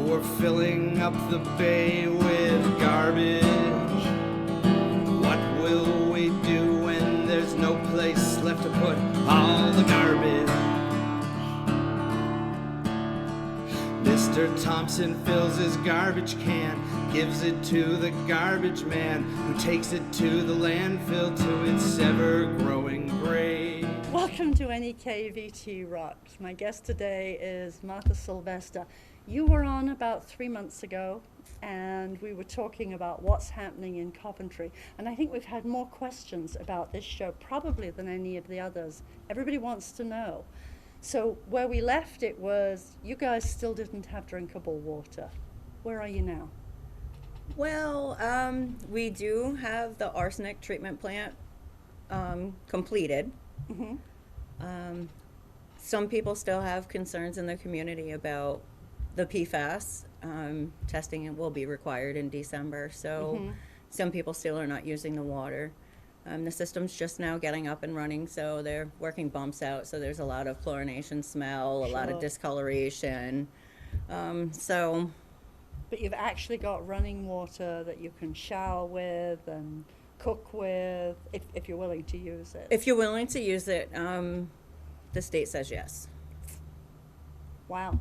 We're filling up the bay with garbage. What will we do when there's no place left to put all the garbage? Mr. Thompson fills his garbage can, gives it to the garbage man, who takes it to the landfill to its ever-growing grave. Welcome to NEK-TV Rocks. My guest today is Martha Sylvester. You were on about 3 months ago, and we were talking about what's happening in Coventry. And I think we've had more questions about this show probably than any of the others. Everybody wants to know. So where we left it was you guys still didn't have drinkable water. Where are you now? Well, we do have the arsenic treatment plant completed. Mm-hmm. Some people still have concerns in the community about the PFAS. Testing will be required in December, so some people still are not using the water. The system's just now getting up and running, so they're working bumps out, so there's a lot of chlorination smell, a lot of discoloration. But you've actually got running water that you can shower with and cook with, if you're willing to use it. If you're willing to use it, the state says yes. Wow.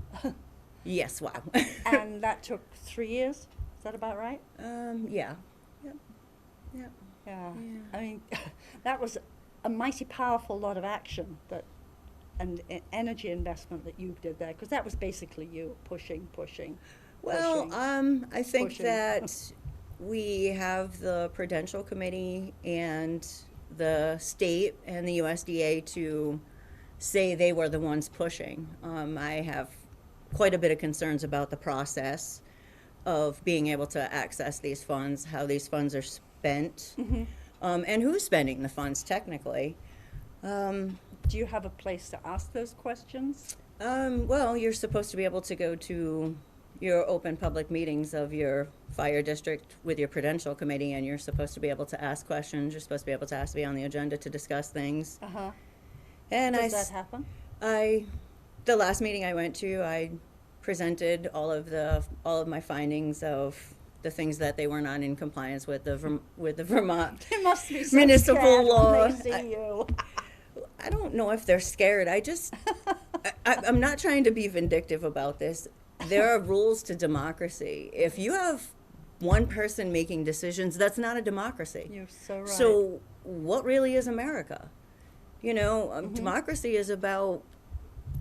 Yes, wow. And that took 3 years? Is that about right? Yeah. Yep. Yep. Yeah. I mean, that was a mighty powerful lot of action and energy investment that you did there, because that was basically you pushing. Well, I think pushing. that we have the Prudential Committee and the state and the USDA to say they were the ones pushing. I have quite a bit of concerns about the process of being able to access these funds, how these funds are spent, and who's spending the funds technically. Do you have a place to ask those questions? Well, you're supposed to be able to go to your open public meetings of your fire district with your Prudential Committee, and you're supposed to be able to ask questions. You're supposed to be able to ask to be on the agenda to discuss things. And Does that happen? The last meeting I went to, I presented all of my findings of the things that they were not in compliance with the Vermont They must be so municipal scared law. when they see you. I don't know if they're scared. I'm not trying to be vindictive about this. There are rules to democracy. If you have one person making decisions, that's not a democracy. You're so right. So what really is America? You know, democracy is about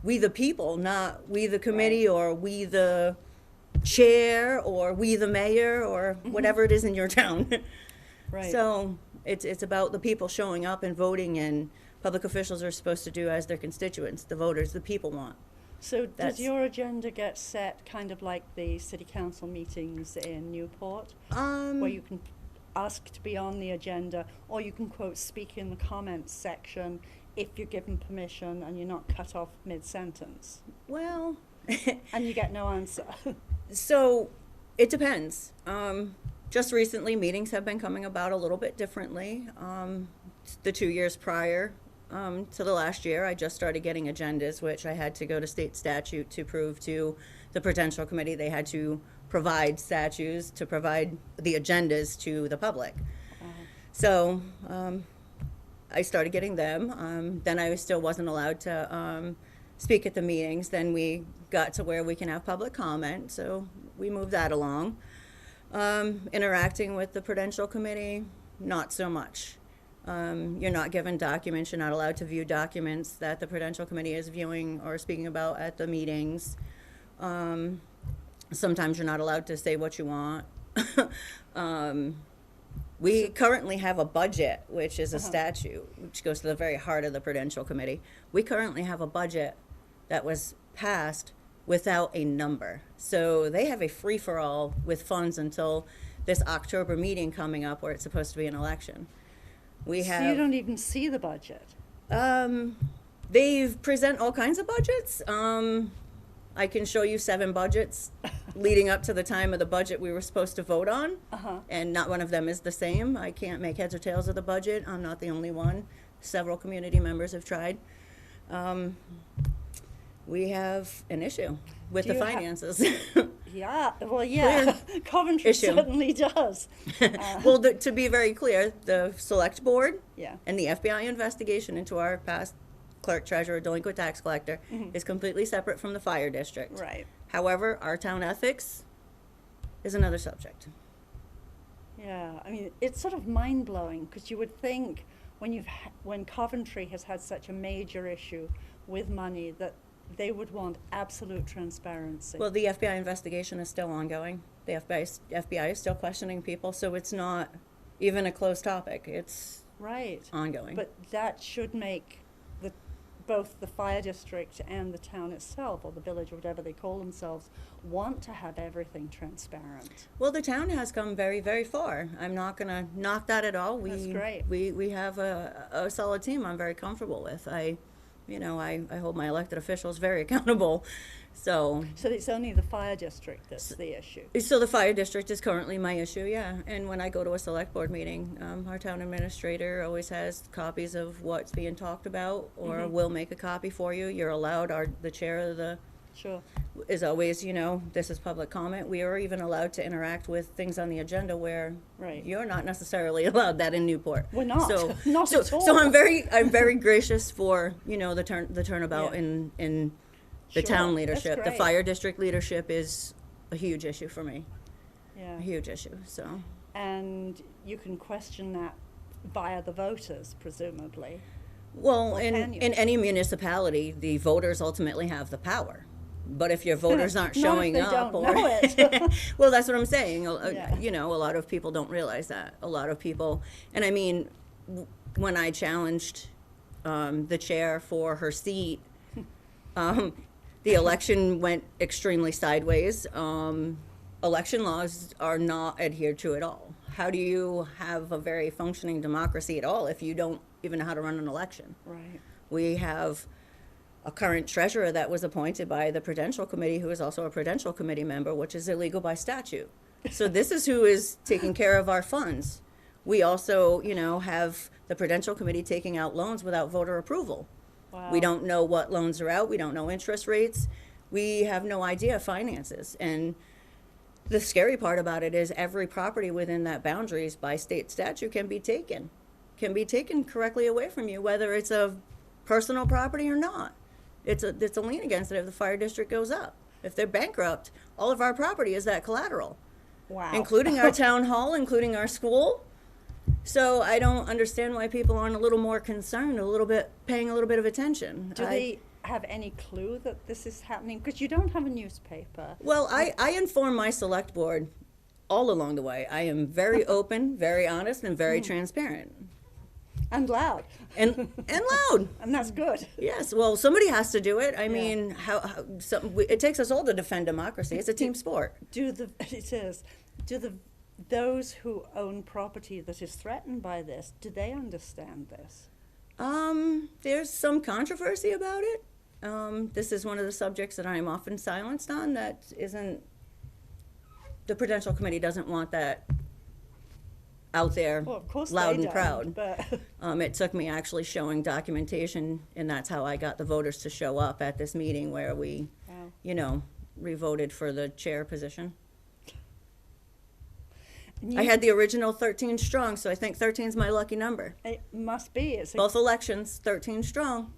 we the people, not we the committee or we the chair or we the mayor or whatever it is in your town. Right. So it's about the people showing up and voting, and public officials are supposed to do as their constituents, the voters, the people want. So does your agenda get set kind of like the city council meetings in Newport, where you can ask to be on the agenda, or you can, quote, speak in the comments section if you're given permission and you're not cut off mid-sentence? Well, and you get no answer. So it depends. Just recently, meetings have been coming about a little bit differently. The 2 years prior to the last year, I just started getting agendas, which I had to go to state statute to prove to the Prudential Committee. They had to provide statutes to provide the agendas to the public. So I started getting them. Then I still wasn't allowed to speak at the meetings. Then we got to where we can have public comment, so we moved that along. Interacting with the Prudential Committee, not so much. You're not given documents. You're not allowed to view documents that the Prudential Committee is viewing or speaking about at the meetings. Sometimes you're not allowed to say what you want. We currently have a budget, which is a statute, which goes to the very heart of the Prudential Committee. We currently have a budget that was passed without a number. So they have a free-for-all with funds until this October meeting coming up where it's supposed to be an election. So you don't even see the budget? They present all kinds of budgets. I can show you 7 budgets leading up to the time of the budget we were supposed to vote on, and not one of them is the same. I can't make heads or tails of the budget. I'm not the only one. Several community members have tried. We have an issue with the finances. Yeah, well, yeah, Coventry issue. certainly does. Well, to be very clear, the select board Yeah. and the FBI investigation into our past clerk, treasurer, delinquent tax collector is completely separate from the fire district. Right. However, our town ethics is another subject. Yeah, I mean, it's sort of mind-blowing because you would think when Coventry has had such a major issue with money that they would want absolute transparency. Well, the FBI investigation is still ongoing. The FBI is still questioning people, so it's not even a closed topic. It's right. ongoing. But that should make both the fire district and the town itself, or the village, or whatever they call themselves, want to have everything transparent. Well, the town has come very, very far. I'm not going to knock that at all. That's great. We have a solid team I'm very comfortable with. I hold my elected officials very accountable. So it's only the fire district that's the issue. So the fire district is currently my issue, yeah. And when I go to a select board meeting, our town administrator always has copies of what's being talked about, or will make a copy for you. You're allowed, the chair of the Sure. is always, this is public comment. We are even allowed to interact with things on the agenda where Right. you're not necessarily allowed that in Newport. We're not. So, Not so, at all. So I'm very gracious for, the turnabout Yeah. in the Sure. town That's leadership. The great. fire district leadership is a huge issue for me. Yeah. A huge issue, so. And you can question that via the voters, presumably. Well, Or in can you? any municipality, the voters ultimately have the power. But if your voters aren't Not if showing they up, don't know it. well, that's what I'm saying. Yeah. A lot of people don't realize that. A lot of people, and I mean, when I challenged the chair for her seat, the election went extremely sideways. Election laws are not adhered to at all. How do you have a very functioning democracy at all if you don't even know how to run an election? Right. We have a current treasurer that was appointed by the Prudential Committee, who is also a Prudential Committee member, which is illegal by statute. So this is who is taking care of our funds. We also, have the Prudential Committee taking out loans without voter approval. Wow. We don't know what loans are out. We don't know interest rates. We have no idea of finances. And the scary part about it is every property within that boundaries by state statute can be taken correctly away from you, whether it's a personal property or not. It's a lien against it if the fire district goes up. If they're bankrupt, all of our property is that collateral, Wow. including our town hall, including our school. So I don't understand why people aren't a little more concerned, paying a little bit of attention. Do they have any clue that this is happening? Because you don't have a newspaper. Well, I inform my select board all along the way. I am very open, very honest, and very transparent. And loud. And loud. And that's good. Yes, well, somebody has to do it. I mean, it takes us all to defend democracy. It's a team sport. Those who own property that is threatened by this, do they understand this? There's some controversy about it. This is one of the subjects that I'm often silenced on. That isn't, the Prudential Committee doesn't want that out there, Well, of course loud they and proud. But It took me actually showing documentation, and that's how I got the voters to show up at this meeting where we, wow. revoted for the chair position. And I had the original 13 strong, so I think 13 is my lucky number. It must be. Both elections, 13 strong.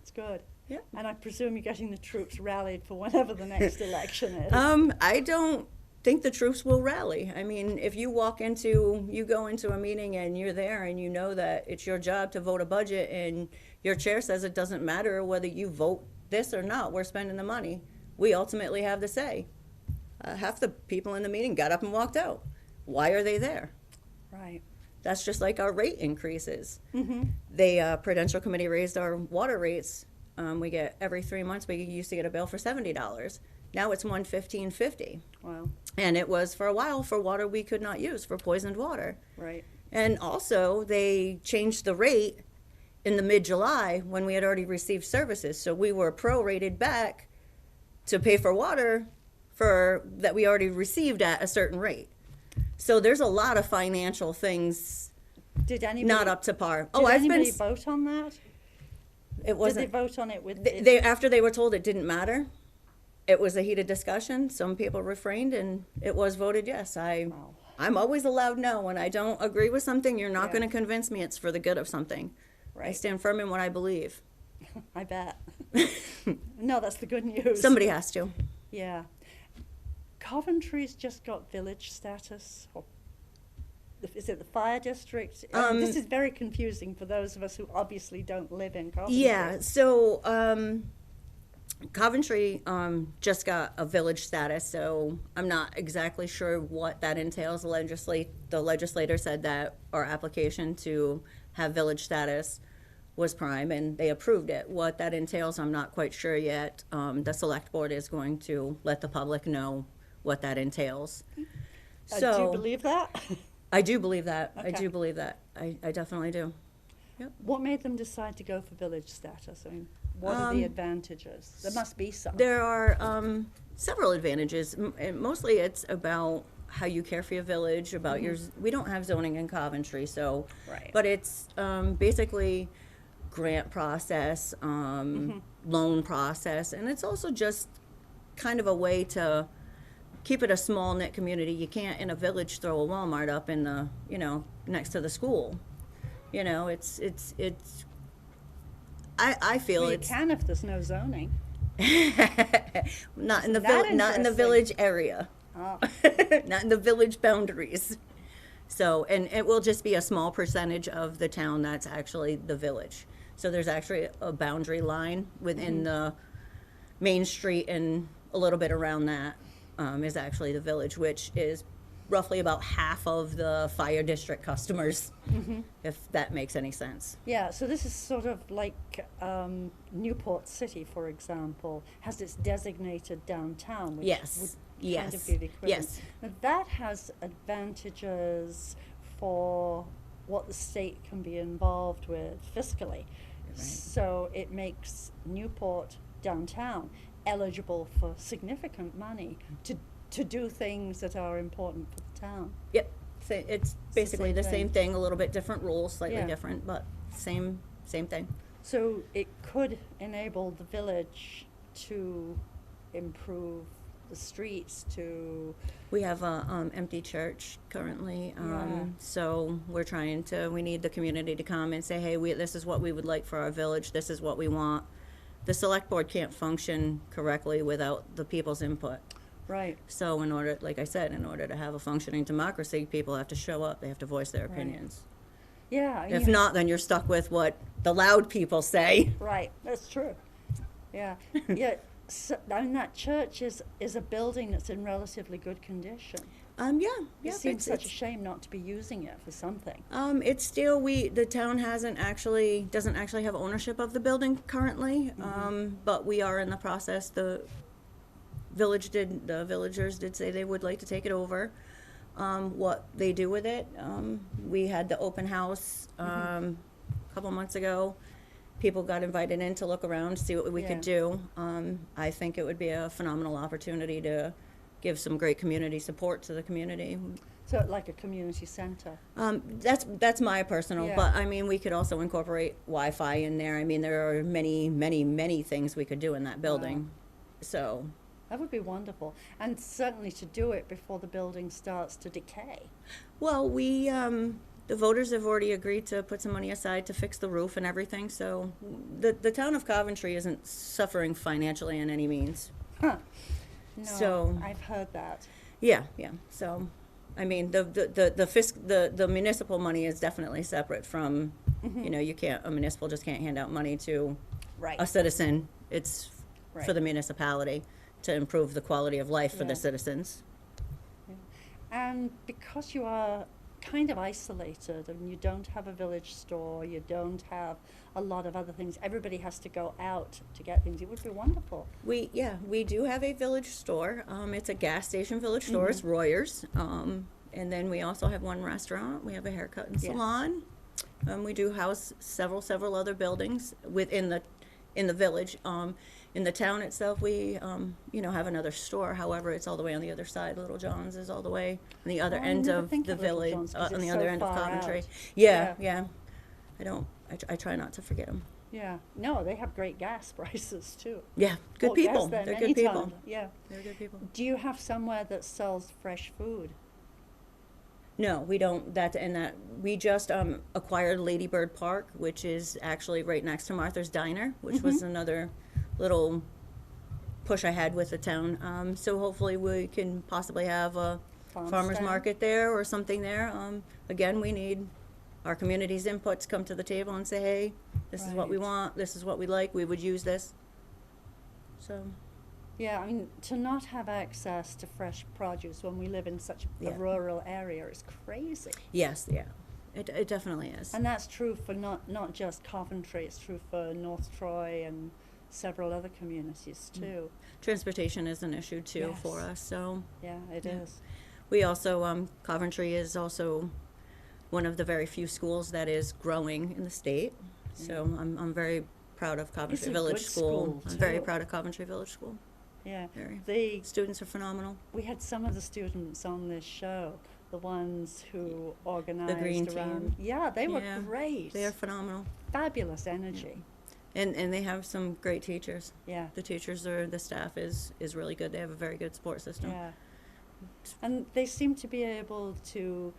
It's good. Yeah. And I presume you're getting the troops rallied for whenever the next election is. I don't think the troops will rally. I mean, if you go into a meeting and you're there and you know that it's your job to vote a budget and your chair says it doesn't matter whether you vote this or not, we're spending the money. We ultimately have the say. Half the people in the meeting got up and walked out. Why are they there? Right. That's just like our rate increases. Mm-hmm. The Prudential Committee raised our water rates. We get every 3 months. We used to get a bill for $70. Now it's $115.50. Wow. And it was for a while for water we could not use, for poisoned water. Right. And also they changed the rate in the mid-July when we had already received services. So we were prorated back to pay for water that we already received at a certain rate. So there's a lot of financial things Did anybody not up to par. Did anybody vote on that? It wasn't. Did they vote on it with? They after they were told it didn't matter, It was a heated discussion. Some people refrained, and it was voted yes. Wow. I'm always allowed no. When I don't agree with something, you're not Yeah. going to convince me it's for the good of something. I Right. stand firm in what I believe. I bet. No, that's the good news. Somebody has to. Yeah. Coventry's just got village status. Or is it the fire district? This is very confusing for those of us who obviously don't live in Coventry. Yeah, so Coventry just got a village status, so I'm not exactly sure what that entails. The legislator said that our application to have village status was prime, and they approved it. What that entails, I'm not quite sure yet. The select board is going to let the public know what that entails. Do So you believe that? I do believe that. I Okay. do believe that. I definitely do. What made them decide to go for village status? I mean, what are the advantages? There must be some. There are several advantages. And mostly it's about how you care for your village, about we don't have zoning in Coventry, so. Right. But it's basically grant process, loan process, and it's also just kind of a way to keep it a small knit community. You can't in a village throw a Walmart up in the, next to the school. I feel Well, you it's can if there's no zoning. not in the That not in the interesting? village area, Oh, not in the village boundaries. So, and it will just be a small percentage of the town that's actually the village. So there's actually a boundary line within the main street, and a little bit around that is actually the village, which is roughly about half of the fire district customers, if that makes any sense. yeah, so this is sort of like Newport City, for example, has its designated downtown, which Yes, would kind yes, of be the equivalent. yes. Now, that has advantages for what the state can be involved with fiscally. So it makes Newport downtown eligible for significant money to do things that are important for the town. Yep, it's basically same the thing. same thing, a little bit different rules, slightly Yeah. different, but same thing. So it could enable the village to improve the streets, to, We have a empty church currently, Yeah. so we need the community to come and say, hey, this is what we would like for our village, this is what we want. The select board can't function correctly without the people's input. right, So like I said, in order to have a functioning democracy, people have to show up, they have to voice their opinions. yeah. If not, then you're stuck with what the loud people say. Right, that's true. Yeah, yeah. So, I mean, that church is a building that's in relatively good condition. Yeah. It seems such a shame not to be using it for something. It's still, the town doesn't actually have ownership of the building currently, but we are in the process. The villagers did say they would like to take it over. What they do with it, we had the open house, a couple months ago. People got invited in to look around, see what we could do. I think it would be a phenomenal opportunity to give some great community support to the community. So like a community center. That's my personal, Yeah. but I mean, we could also incorporate Wi-Fi in there. I mean, there are many things we could do in that building. So, That would be wonderful. And certainly to do it before the building starts to decay. well, the voters have already agreed to put some money aside to fix the roof and everything, so the town of Coventry isn't suffering financially in any means. Huh. No, So- I've heard that. Yeah. So, I mean, the municipal money is definitely separate from, a municipal just can't hand out money to Right. a citizen. It's for Right. the municipality to improve the quality of life for Yeah. the citizens. And because you are kind of isolated and you don't have a village store, you don't have a lot of other things, everybody has to go out to get things. It would be wonderful. We do have a village store. It's a gas station village store. It's Royers. And then we also have one restaurant. We have a haircut and Yes. salon. We do house several other buildings in the village. In the town itself, we have another store. However, it's all the way on the other side. Little John's is all the way on the other Oh, I end never of think the of Little village, John's 'cause on it's the so other end of far Coventry. out. Yeah. Yeah. I try not to forget them. Yeah. No, they have great gas prices too. Yeah, good More gas people. than They're any good people. time. Yeah. They're good people. Do you have somewhere that sells fresh food? No, we don't. We just acquired Lady Bird Park, which is actually right next to Martha's Diner, which was another little push I had with the town. So hopefully we can possibly have a farmer's stand? market there or something there. Again, we need our community's input to come to the table and say, hey, this is what we Right. want, this is what we like, we would use this. So, Yeah, I mean, to not have access to fresh produce when we live in such a Yeah. rural area is crazy. yes, yeah, it definitely is. And that's true for not just Coventry, it's true for North Troy and several other communities too. Transportation is an issue too for Yes. us, so. Yeah, it Yeah. is. We also, Coventry is also one of the very few schools that is growing in the state. So I'm very proud of Coventry a Village good School. school, I'm very too. proud of Coventry Village School. Yeah. Very. Students are phenomenal. We had some of the students on this show, the ones who organized green around. team. Yeah, they were Yeah, great. They are phenomenal. Fabulous energy. And they have some great teachers. Yeah. The staff is really good. They have a very good support system. Yeah. And they seem to be able to,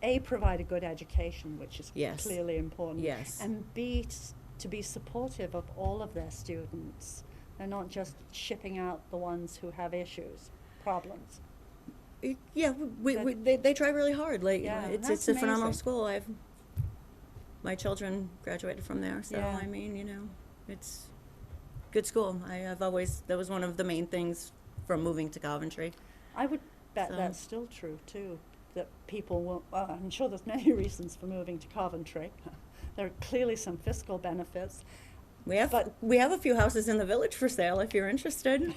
A, provide a good education, which is Yes. clearly important. Yes. And B, to be supportive of all of their students. They're not just shipping out the ones who have issues, problems. Yeah, they try really hard. Like, Yeah, it's that's a phenomenal amazing. school. My children graduated from there, so Yeah. I mean, it's good school. That was one of the main things from moving to Coventry. I would bet So- that's still true too, that people will, I'm sure there's many reasons for moving to Coventry. There are clearly some fiscal benefits. We have But- a few houses in the village for sale if you're interested.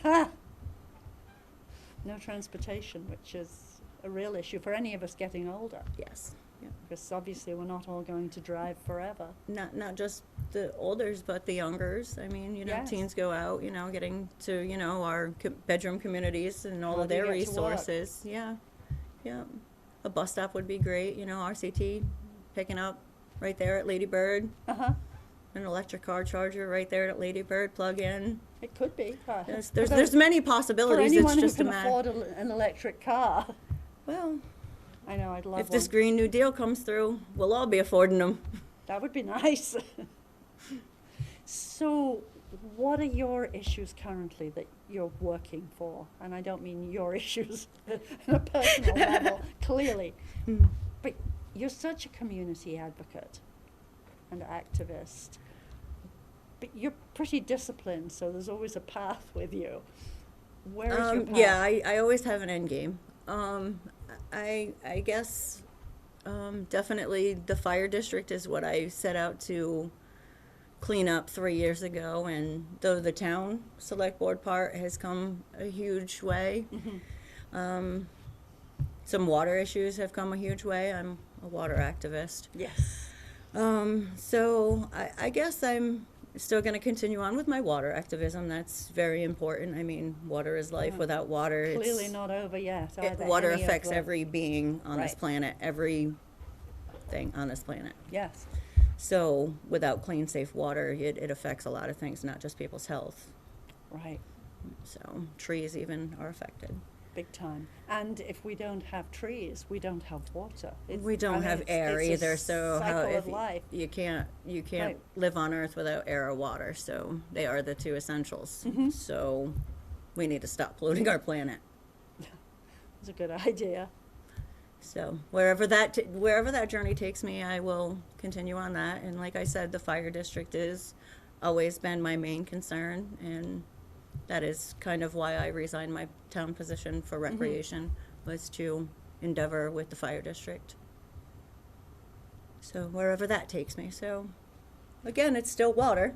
No transportation, which is a real issue for any of us getting older, Yes. Yeah. because obviously we're not all going to drive forever. Not just the olders, but the youngers. I mean, Yes. teens go out, getting to, our bedroom communities and all How of do you their get to work? resources. Yeah. Yeah. A bus stop would be great, RCT picking up right there at Lady Bird. Uh-huh. An electric car charger right there at Lady Bird, plug in. It could be. There's many For possibilities. anyone It's just who a can matter. afford an electric car. Well, I know, I'd love if one. this Green New Deal comes through, we'll all be affording them. That would be nice. So, what are your issues currently that you're working for? And I don't mean your issues on a personal level, clearly. But you're such a community advocate and activist. But you're pretty disciplined, so there's always a path with you. Where is your path? Yeah, I always have an end game. I guess definitely the fire district is what I set out to clean up 3 years ago, and though the town select board part has come a huge way, some water issues have come a huge way. I'm a water activist. Yes. So I guess I'm still going to continue on with my water activism. That's very important. I mean, water is life. Without water, Clearly not over yet. Either. water Any of affects the- every being on this Right. planet, every thing on this planet. Yes. So without clean, safe water, it affects a lot of things, not just people's health. Right. So trees even are affected. Big time. And if we don't have trees, we don't have water. We don't have air it's a either, so cycle of life. you can't Right. live on Earth without air or water. So they are the two essentials. Mm-hmm. So we need to stop polluting our planet. It's a good idea. So wherever that journey takes me, I will continue on that. And like I said, the fire district is always been my main concern, and that is kind of why I resigned my town position for recreation, was to endeavor with the fire district. So wherever that takes me. So again, it's still water.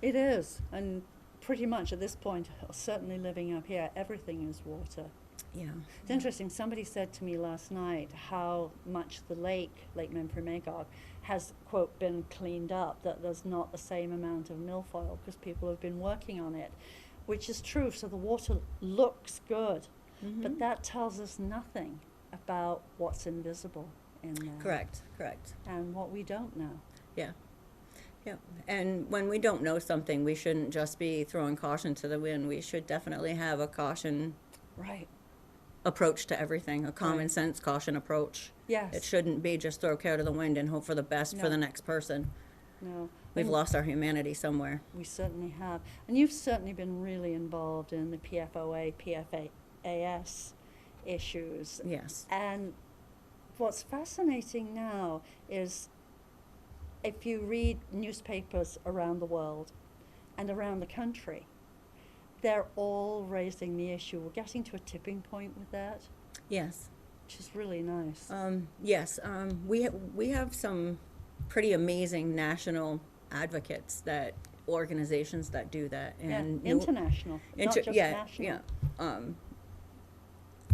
It is. And pretty much at this point, certainly living up here, everything is water. Yeah. It's interesting. Somebody said to me last night how much the Lake Memphremagog, has, quote, been cleaned up, that there's not the same amount of milfoil because people have been working on it, which is true. So the water looks good, but that tells us nothing about what's invisible in there. Correct. And what we don't know. Yeah. Yeah, and when we don't know something, we shouldn't just be throwing caution to the wind. We should definitely have a caution Right. approach to everything, a common Right. sense caution approach. Yes. It shouldn't be just throw care to the wind and hope for the best for No. the next person. No. We've And lost our humanity somewhere. we certainly have. And you've certainly been really involved in the PFOA, PFAS issues. Yes. And what's fascinating now is if you read newspapers around the world and around the country, they're all raising the issue. We're getting to a tipping point with that, Yes. which is really nice. Yes. We have some pretty amazing national advocates, that organizations that do that. Yeah, And international, not just national. Yeah.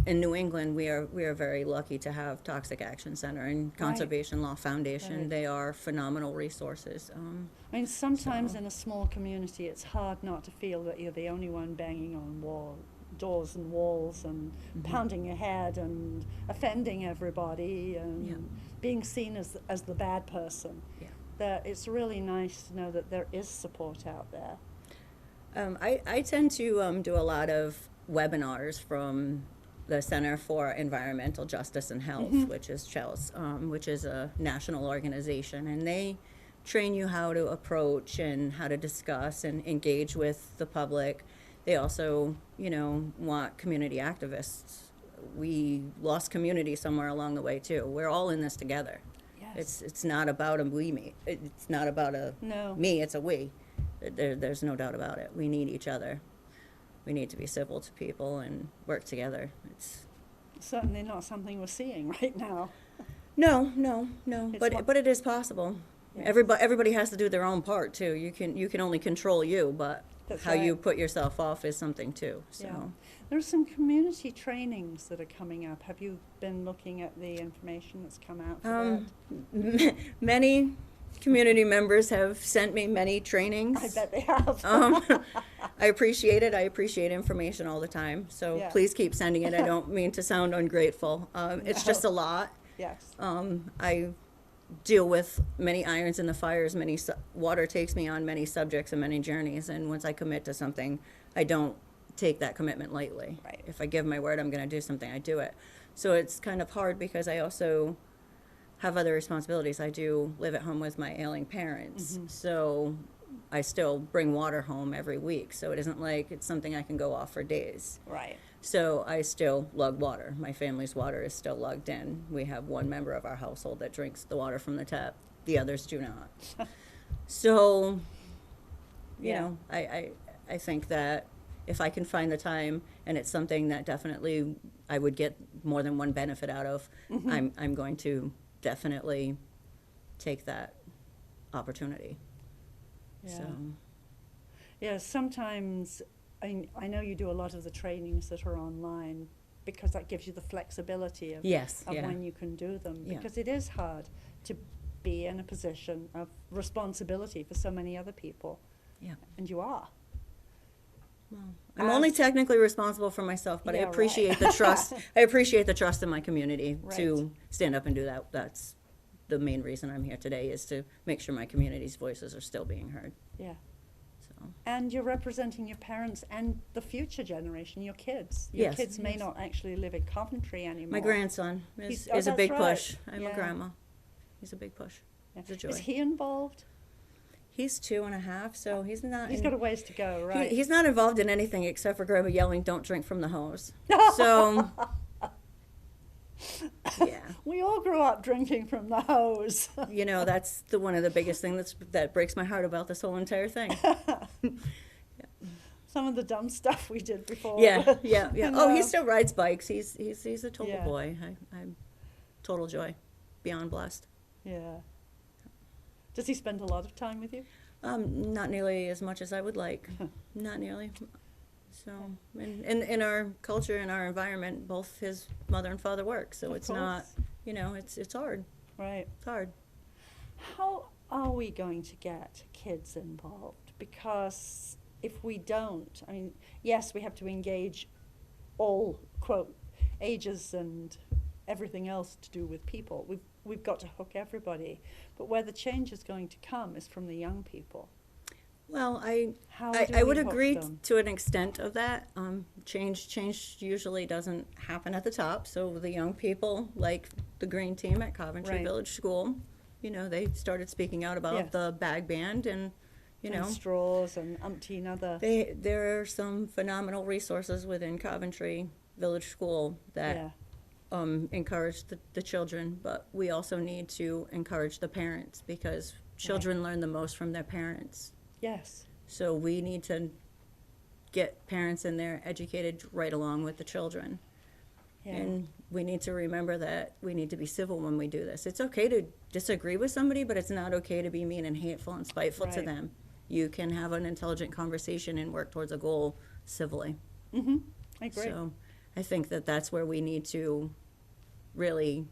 In New England, we are very lucky to have Toxic Action Center and Conservation Law Foundation. Right. They are phenomenal resources. I mean, sometimes So- in a small community, it's hard not to feel that you're the only one banging on doors and walls and pounding your head and offending everybody and Yeah. being seen as the bad person. Yeah. That it's really nice to know that there is support out there. I tend to do a lot of webinars from the Center for Environmental Justice and Health, which is CHELS, which is a national organization, and they train you how to approach and how to discuss and engage with the public. They also, want community activists. We lost community somewhere along the way too. We're all in this together. Yes. It's not about a we me. It's not about a No. me. It's a we. There's no doubt about it. We need each other. We need to be civil to people and work together. It's Certainly not something we're seeing right now. no, It's but what- but it is possible. Yes. Everybody has to do their own part too. You can only control you, but That's how you right. put yourself off is something too. So. Yeah. There are some community trainings that are coming up. Have you been looking at the information that's come out for Many community members have sent me many trainings. that? I bet they have. I appreciate it. I appreciate information all the time. So Yeah. please keep sending it. I don't mean to sound ungrateful. It's just a lot. Yes. I deal with many irons in the fires. Water takes me on many subjects and many journeys. And once I commit to something, I don't take that commitment lightly. Right. If I give my word I'm going to do something, I do it. So it's kind of hard because I also have other responsibilities. I do live at home with my ailing parents. So I still bring water home every week. So it isn't like it's something I can go off for days. Right. So I still lug water. My family's water is still lugged in. We have one member of our household that drinks the water from the tap. The others do not. So, Yeah. I think that if I can find the time and it's something that definitely I would get more than one benefit out of, I'm going to definitely take that opportunity. Yeah. So, Yeah, sometimes I know you do a lot of the trainings that are online because that gives you the flexibility of, yes, of yeah. when you can do them. Yeah. Because it is hard to be in a position of responsibility for so many other people. Yeah. And you are. I'm only technically responsible for myself, but I Yeah, right. appreciate the trust. I appreciate the trust in my community Right. to stand up and do that. That's the main reason I'm here today, is to make sure my community's voices are still being heard. Yeah. So, And you're representing your parents and the future generation, your kids. Your Yes, kids may yes. not actually live in Coventry anymore. my grandson He's- is a that's big right. push. I'm Yeah. a grandma. He's a big push. Yeah. It's a joy. Is he involved? He's 2.5, so he's not. He's got a ways to go, right? He's not involved in anything except for Grandma yelling, "Don't drink from the hose." So, yeah. We all grew up drinking from the hose. That's one of the biggest things that breaks my heart about this whole entire thing. Some of the dumb stuff we did before. Yeah. Oh, he No. still rides bikes. He's a total Yeah. boy. I'm total joy, beyond blessed. Yeah. Does he spend a lot of time with you? Not nearly as much as I would like. Not nearly. So, in our culture, in our environment, both his mother and father work. So Of it's not, course. it's hard. Right. It's hard. How are we going to get kids involved? Because if we don't, I mean, yes, we have to engage all, quote, ages and everything else to do with people. we've got to hook everybody. But where the change is going to come is from the young people. Well, How I do would we hook agree them? to an extent of that. Change usually doesn't happen at the top. So the young people, like the green team at Coventry Right. Village School, you know, they started speaking out about Yes. the bag band, and you And know, straws and umpteen other. there are some phenomenal resources within Coventry Village School that Yeah, encourage the children, but we also need to encourage the parents, because children learn the most from their parents. yes, So we need to get parents in there educated right along with the children. yeah. And we need to remember that we need to be civil when we do this. It's okay to disagree with somebody, but it's not okay to be mean and hateful and spiteful to Right. them. You can have an intelligent conversation and work towards a goal civilly. Mm-hmm, I agree. So I think that that's where we need to really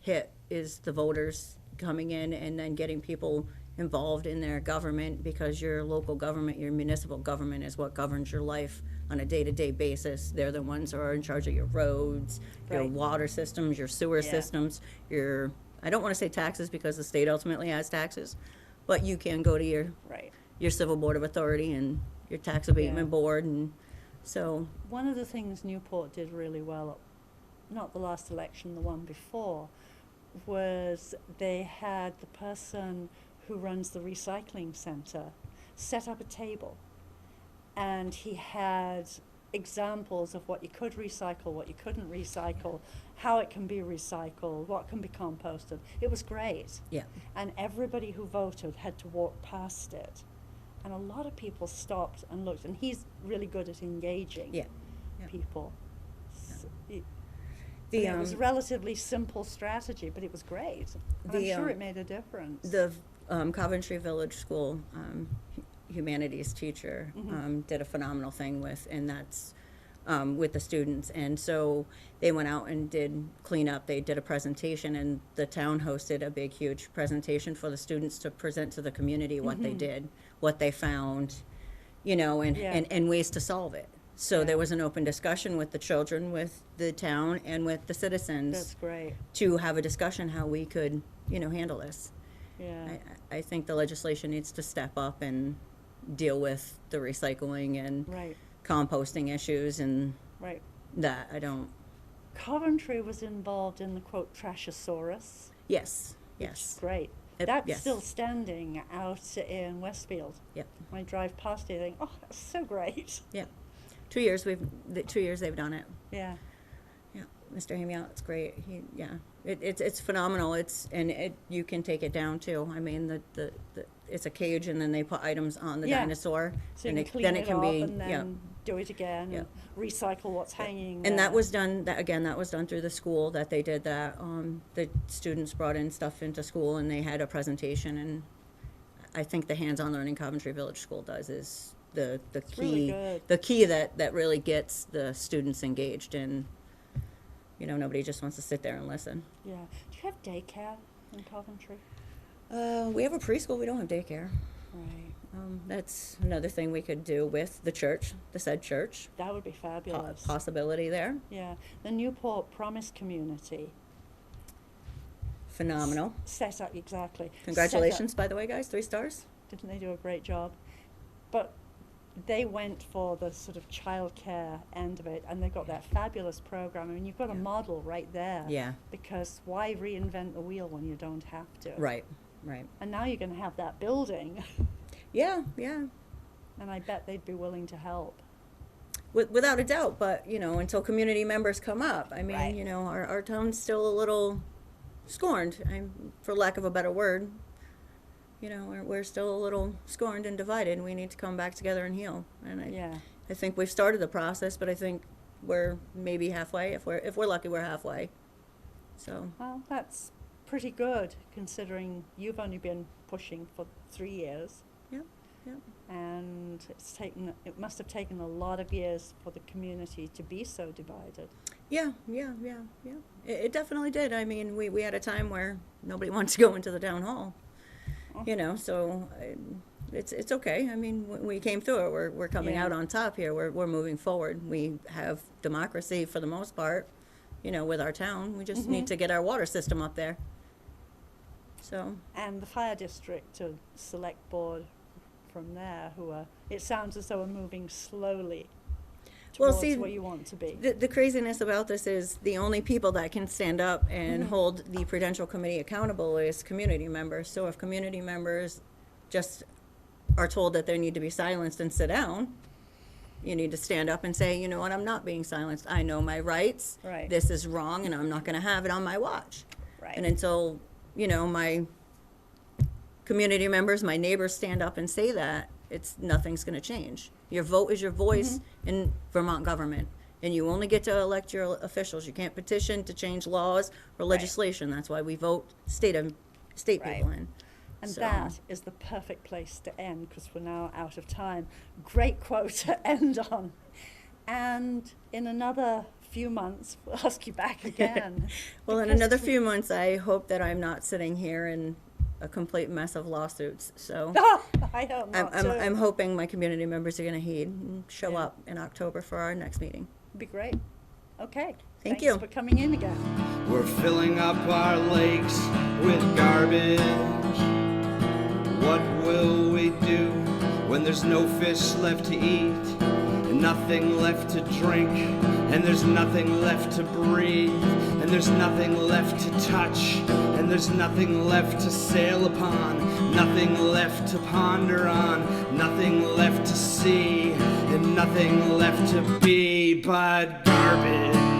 hit, is the voters coming in and then getting people involved in their government, because your local government, your municipal government is what governs your life on a day-to-day basis. They're the ones who are in charge of your roads, your Right. water systems, your sewer Yeah. systems, I don't want to say taxes because the state ultimately has taxes, but you can go to Right. your civil board of authority and your tax abatement Yeah. board, and so, One of the things Newport did really well, not the last election, the one before, was they had the person who runs the recycling center set up a table, and he had examples of what you could recycle, what you couldn't recycle, how it can be recycled, what can be composted. It was great. yeah. And everybody who voted had to walk past it. And a lot of people stopped and looked, and he's really good at engaging Yeah, yeah. people. It The, was a relatively simple strategy, but it was great. And I'm the, sure it made a difference. the Coventry Village School humanities teacher did a phenomenal thing and that's with the students. And so they went out and did cleanup. They did a presentation, and the town hosted a big, huge presentation for the students to present to the community what they did, what they found, you know, and, Yeah. and ways to solve it. So Yeah. there was an open discussion with the children, with the town, and with the citizens That's great. to have a discussion how we could, you know, handle this. Yeah. I think the legislation needs to step up and deal with the recycling and Right. composting issues and Right. that. I don't, Coventry was involved in the quote Trashosaurus. yes, Which yes. is great. It- That's yes. still standing out in Westfield. Yep, When I drive past it, I think, oh, that's so great. yep. 2 years, the 2 years they've done it. Yeah. Yeah, Mr. Hamiel, it's great. It's phenomenal. You can take it down too. I mean, it's a cage, and then they put items on the Yeah. dinosaur, So and you can clean then it it can off be, and then yeah. do it again and recycle what's hanging And there. that was done, that was done through the school, that they did that. The students brought in stuff into school, and they had a presentation, and I think the hands-on learning Coventry Village School does is the really key, good. the key that really gets the students engaged, and, you know, nobody just wants to sit there and listen. Yeah. Do you have daycare in Coventry? We have a preschool, we don't have daycare. Right. That's another thing we could do with the church, the said church. That would be fabulous. Possibility there. Yeah. The Newport Promise Community Phenomenal. set up, exactly. Congratulations, by the way, guys, 3 stars. Didn't they do a great job? But they went for the sort of childcare end of it, and they've got that fabulous program. I mean, you've got a Yeah. model right there. Yeah, Because why reinvent the wheel when you don't have to? right, right. And now you're going to have that building, Yeah, yeah. and I bet they'd be willing to help. Without a doubt, but, you know, until community members come up, I mean, Right. you know, our town's still a little scorned, for lack of a better word. You know, we're still a little scorned and divided, and we need to come back together and heal. And Yeah. I think we've started the process, but I think we're maybe halfway. If we're lucky, we're halfway. So, Well, that's pretty good considering you've only been pushing for 3 years. yeah, yeah. And it must have taken a lot of years for the community to be so divided. Yeah. It definitely did. I mean, we had a time where nobody wanted to go into the town hall. You know, so it's okay. I mean, we came through it. We're coming Yeah. out on top here. We're moving forward. We have democracy for the most part, you know, with our town. We just need to get our water system up there. So, And the fire district or select board from there, who are, it sounds as though are moving slowly Well, towards see, where you want to be. the craziness about this is the only people that can stand up and Mm-hmm. hold the Prudential Committee accountable is community members. So if community members just are told that they need to be silenced and sit down, you need to stand up and say, you know what, I'm not being silenced. I know my rights. Right. This is wrong, and I'm not going to have it on my watch. Right. And until, you know, my community members, my neighbors stand up and say that, nothing's going to change. Your vote is your voice in Vermont government, and you only get to elect your officials. You can't petition to change laws or legislation. That's why we vote state Right. people in. And So- that is the perfect place to end, because we're now out of time. Great quote to end on. And in another few months, we'll ask you back again. Well, in because another few months, I hope that I'm not sitting here in a complete mess of lawsuits. So I hope I'm, not, I'm, too. I'm hoping my community members are going to heed and show Yeah. up in October for our next meeting. Be great. Okay. Thank Thanks you. for coming in again. We're filling up our lakes with garbage. What will we do when there's no fish left to eat, and nothing left to drink, and there's nothing left to breathe, and there's nothing left to touch, and there's nothing left to sail upon, nothing left to ponder on, nothing left to see, and nothing left to be but garbage.